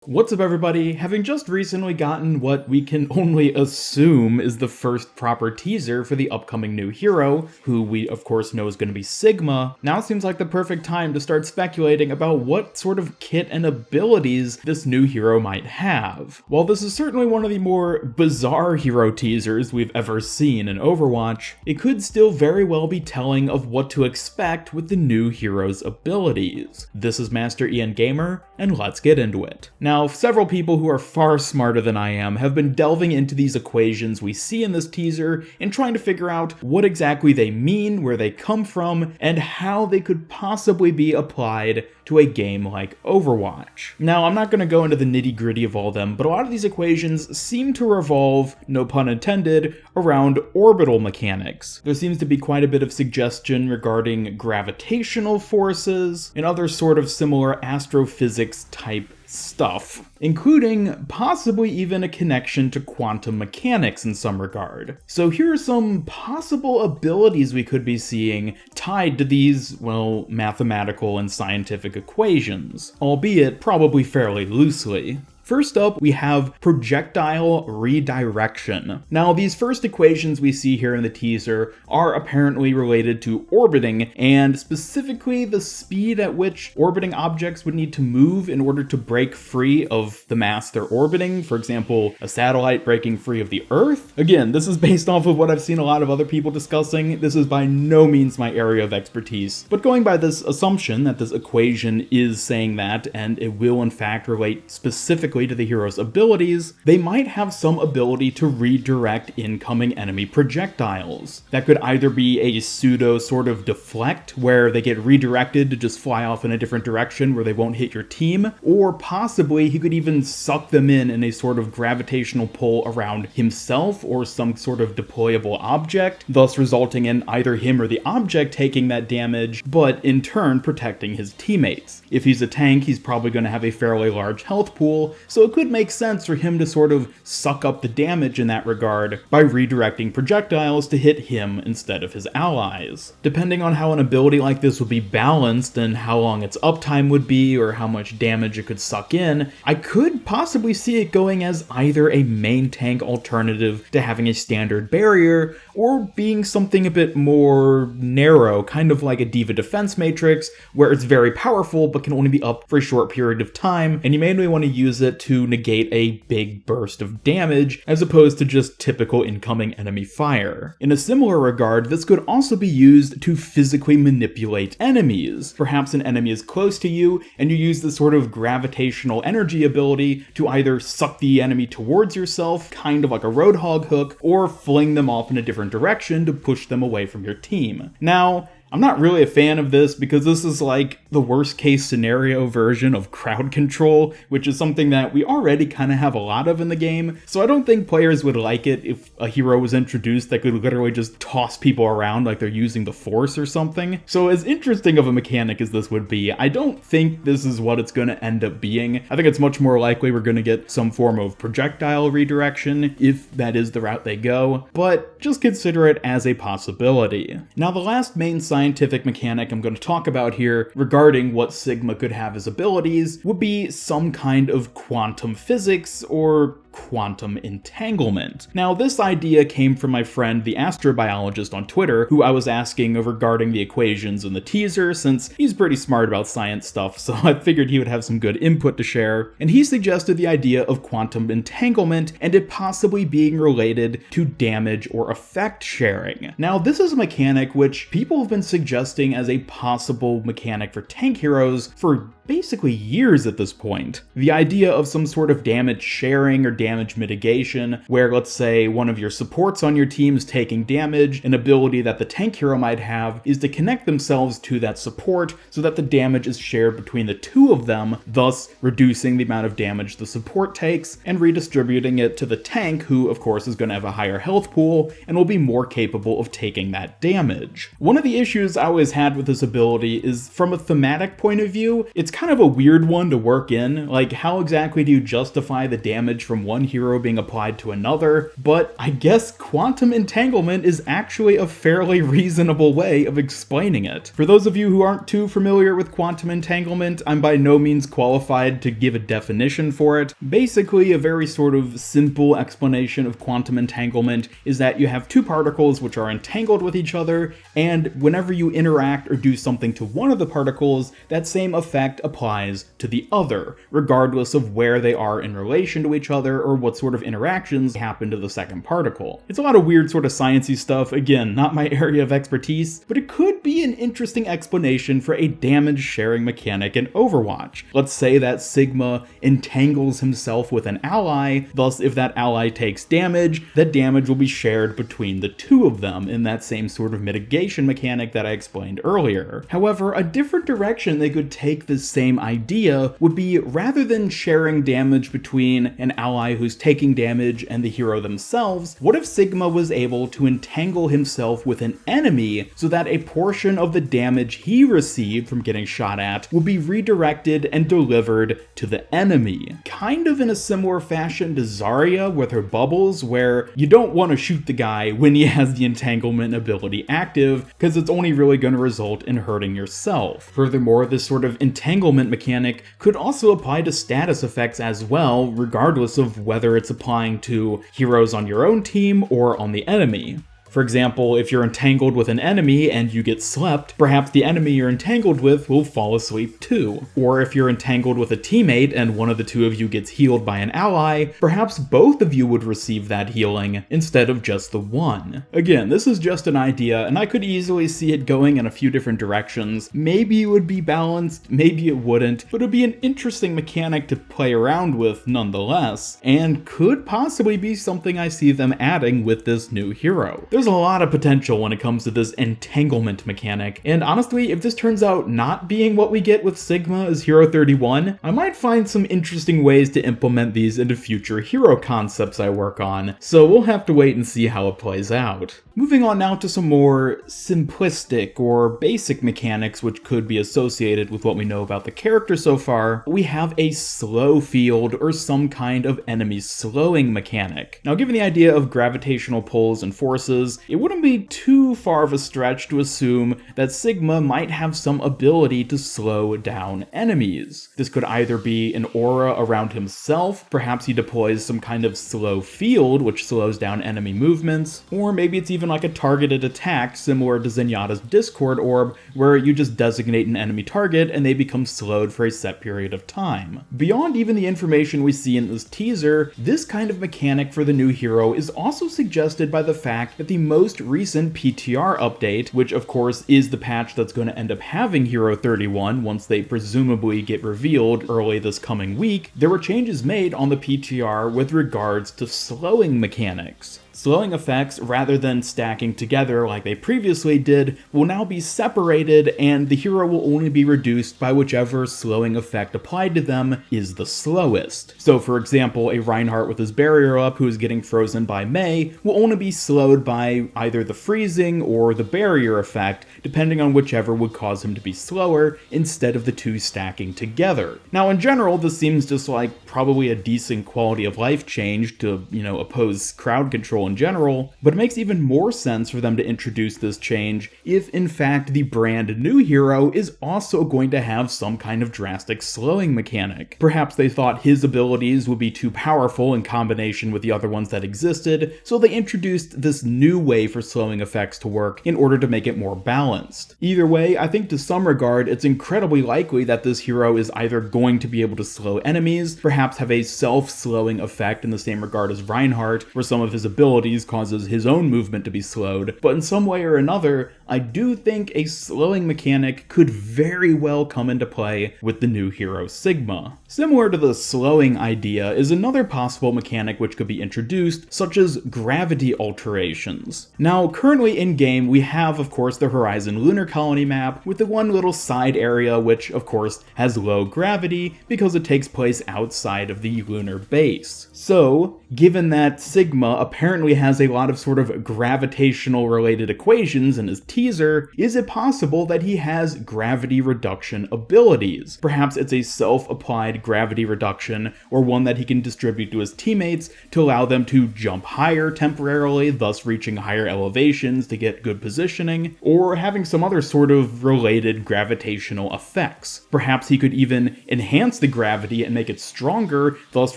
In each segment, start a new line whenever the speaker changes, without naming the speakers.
What's up everybody? Having just recently gotten what we can only assume is the first proper teaser for the upcoming new hero, who we of course know is going to be Sigma, now seems like the perfect time to start speculating about what sort of kit and abilities this new hero might have. While this is certainly one of the more bizarre hero teasers we've ever seen in Overwatch, it could still very well be telling of what to expect with the new hero's abilities. This is Master Ian Gamer, and let's get into it. Now, several people who are far smarter than I am have been delving into these equations we see in this teaser and trying to figure out what exactly they mean, where they come from, and how they could possibly be applied to a game like Overwatch. Now, I'm not going to go into the nitty-gritty of all of them, but a lot of these equations seem to revolve, no pun intended, around orbital mechanics. There seems to be quite a bit of suggestion regarding gravitational forces and other sort of similar astrophysics type stuff, including possibly even a connection to quantum mechanics in some regard. So here are some possible abilities we could be seeing tied to these, well, mathematical and scientific equations, albeit probably fairly loosely. First up, we have projectile redirection. Now, these first equations we see here in the teaser are apparently related to orbiting, and specifically the speed at which orbiting objects would need to move in order to break free of the mass they're orbiting. For example, a satellite breaking free of the Earth. Again, this is based off of what I've seen a lot of other people discussing. This is by no means my area of expertise. But going by this assumption that this equation is saying that, and it will in fact relate specifically to the hero's abilities, they might have some ability to redirect incoming enemy projectiles. That could either be a pseudo sort of deflect, where they get redirected to just fly off in a different direction where they won't hit your team, or possibly he could even suck them in a sort of gravitational pull around himself or some sort of deployable object, thus resulting in either him or the object taking that damage, but in turn protecting his teammates. If he's a tank, he's probably going to have a fairly large health pool, so it could make sense for him to sort of suck up the damage in that regard by redirecting projectiles to hit him instead of his allies. Depending on how an ability like this would be balanced and how long its uptime would be or how much damage it could suck in, I could possibly see it going as either a main tank alternative to having a standard barrier, or being something a bit more narrow, kind of like a D.Va defense matrix, where it's very powerful but can only be up for a short period of time, and you mainly want to use it to negate a big burst of damage, as opposed to just typical incoming enemy fire. In a similar regard, this could also be used to physically manipulate enemies. Perhaps an enemy is close to you, and you use this sort of gravitational energy ability to either suck the enemy towards yourself, kind of like a roadhog hook, or fling them off in a different direction to push them away from your team. Now, I'm not really a fan of this because this is like the worst case scenario version of crowd control, which is something that we already kind of have a lot of in the game, so I don't think players would like it if a hero was introduced that could literally just toss people around like they're using the Force or something. So as interesting of a mechanic as this would be, I don't think this is what it's going to end up being. I think it's much more likely we're going to get some form of projectile redirection, if that is the route they go, but just consider it as a possibility. Now, the last main scientific mechanic I'm going to talk about here regarding what Sigma could have as abilities would be some kind of quantum physics or quantum entanglement. Now, this idea came from my friend, the astrobiologist on Twitter, who I was asking regarding the equations in the teaser, since he's pretty smart about science stuff, so I figured he would have some good input to share, and he suggested the idea of quantum entanglement and it possibly being related to damage or effect sharing. Now, this is a mechanic which people have been suggesting as a possible mechanic for tank heroes for basically years at this point. The idea of some sort of damage sharing or damage mitigation, where let's say one of your supports on your team is taking damage, an ability that the tank hero might have is to connect themselves to that support so that the damage is shared between the two of them, thus reducing the amount of damage the support takes and redistributing it to the tank, who of course is going to have a higher health pool and will be more capable of taking that damage. One of the issues I always had with this ability is, from a thematic point of view, it's kind of a weird one to work in. Like, how exactly do you justify the damage from one hero being applied to another? But I guess quantum entanglement is actually a fairly reasonable way of explaining it. For those of you who aren't too familiar with quantum entanglement, I'm by no means qualified to give a definition for it. Basically, a very sort of simple explanation of quantum entanglement is that you have two particles which are entangled with each other, and whenever you interact or do something to one of the particles, that same effect applies to the other, regardless of where they are in relation to each other or what sort of interactions happen to the second particle. It's a lot of weird sort of sciencey stuff, again, not my area of expertise, but it could be an interesting explanation for a damage sharing mechanic in Overwatch. Let's say that Sigma entangles himself with an ally, thus if that ally takes damage, that damage will be shared between the two of them in that same sort of mitigation mechanic that I explained earlier. However, a different direction they could take this same idea would be, rather than sharing damage between an ally who's taking damage and the hero themselves, what if Sigma was able to entangle himself with an enemy so that a portion of the damage he received from getting shot at will be redirected and delivered to the enemy? Kind of in a similar fashion to Zarya with her bubbles, where you don't want to shoot the guy when he has the entanglement ability active, because it's only really going to result in hurting yourself. Furthermore, this sort of entanglement mechanic could also apply to status effects as well, regardless of whether it's applying to heroes on your own team or on the enemy. For example, if you're entangled with an enemy and you get slept, perhaps the enemy you're entangled with will fall asleep too. Or if you're entangled with a teammate and one of the two of you gets healed by an ally, perhaps both of you would receive that healing instead of just the one. Again, this is just an idea, and I could easily see it going in a few different directions. Maybe it would be balanced, maybe it wouldn't, but it would be an interesting mechanic to play around with nonetheless, and could possibly be something I see them adding with this new hero. There's a lot of potential when it comes to this entanglement mechanic, and honestly, if this turns out not being what we get with Sigma as Hero 31, I might find some interesting ways to implement these into future hero concepts I work on, so we'll have to wait and see how it plays out. Moving on now to some more simplistic or basic mechanics which could be associated with what we know about the character so far, we have a slow field or some kind of enemy slowing mechanic. Now, given the idea of gravitational pulls and forces, it wouldn't be too far of a stretch to assume that Sigma might have some ability to slow down enemies. This could either be an aura around himself, perhaps he deploys some kind of slow field which slows down enemy movements, or maybe it's even like a targeted attack similar to Zenyatta's Discord Orb, where you just designate an enemy target and they become slowed for a set period of time. Beyond even the information we see in this teaser, this kind of mechanic for the new hero is also suggested by the fact that the most recent PTR update, which of course is the patch that's going to end up having Hero 31 once they presumably get revealed early this coming week, there were changes made on the PTR with regards to slowing mechanics. Slowing effects, rather than stacking together like they previously did, will now be separated, and the hero will only be reduced by whichever slowing effect applied to them is the slowest. So for example, a Reinhardt with his barrier up who is getting frozen by Mei will only be slowed by either the freezing or the barrier effect, depending on whichever would cause him to be slower, instead of the two stacking together. Now in general, this seems just like probably a decent quality of life change to, oppose crowd control in general, but it makes even more sense for them to introduce this change if in fact the brand new hero is also going to have some kind of drastic slowing mechanic. Perhaps they thought his abilities would be too powerful in combination with the other ones that existed, so they introduced this new way for slowing effects to work in order to make it more balanced. Either way, I think to some regard it's incredibly likely that this hero is either going to be able to slow enemies, perhaps have a self-slowing effect in the same regard as Reinhardt, where some of his abilities causes his own movement to be slowed, but in some way or another, I do think a slowing mechanic could very well come into play with the new hero Sigma. Similar to the slowing idea is another possible mechanic which could be introduced, such as gravity alterations. Now, currently in-game, we have, of course, the Horizon Lunar Colony map, with the one little side area which, of course, has low gravity because it takes place outside of the lunar base. So, given that Sigma apparently apparently has a lot of sort of gravitational related equations in his teaser, is it possible that he has gravity reduction abilities? Perhaps it's a self-applied gravity reduction, or one that he can distribute to his teammates to allow them to jump higher temporarily, thus reaching higher elevations to get good positioning, or having some other sort of related gravitational effects. Perhaps he could even enhance the gravity and make it stronger, thus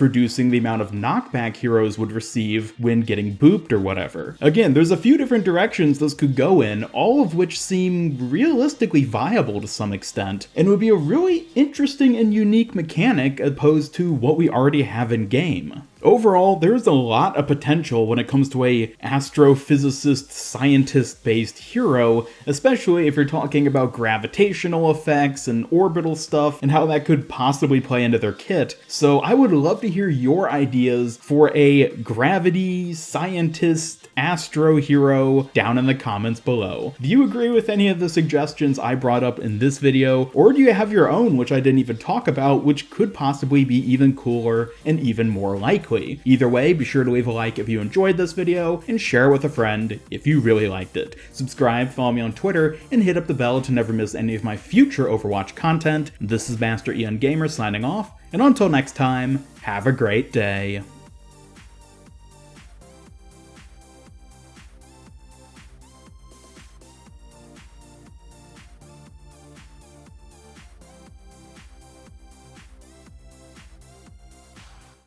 reducing the amount of knockback heroes would receive when getting booped or whatever. Again, there's a few different directions this could go in, all of which seem realistically viable to some extent, and would be a really interesting and unique mechanic opposed to what we already have in game. Overall, there's a lot of potential when it comes to a astrophysicist, scientist-based hero, especially if you're talking about gravitational effects and orbital stuff and how that could possibly play into their kit. So I would love to hear your ideas for a gravity, scientist, astro hero down in the comments below. Do you agree with any of the suggestions I brought up in this video, or do you have your own which I didn't even talk about, which could possibly be even cooler and even more likely? Either way, be sure to leave a like if you enjoyed this video, and share it with a friend if you really liked it. Subscribe, follow me on Twitter, and hit up the bell to never miss any of my future Overwatch content. This is Master Ian Gamer signing off, and until next time, have a great day.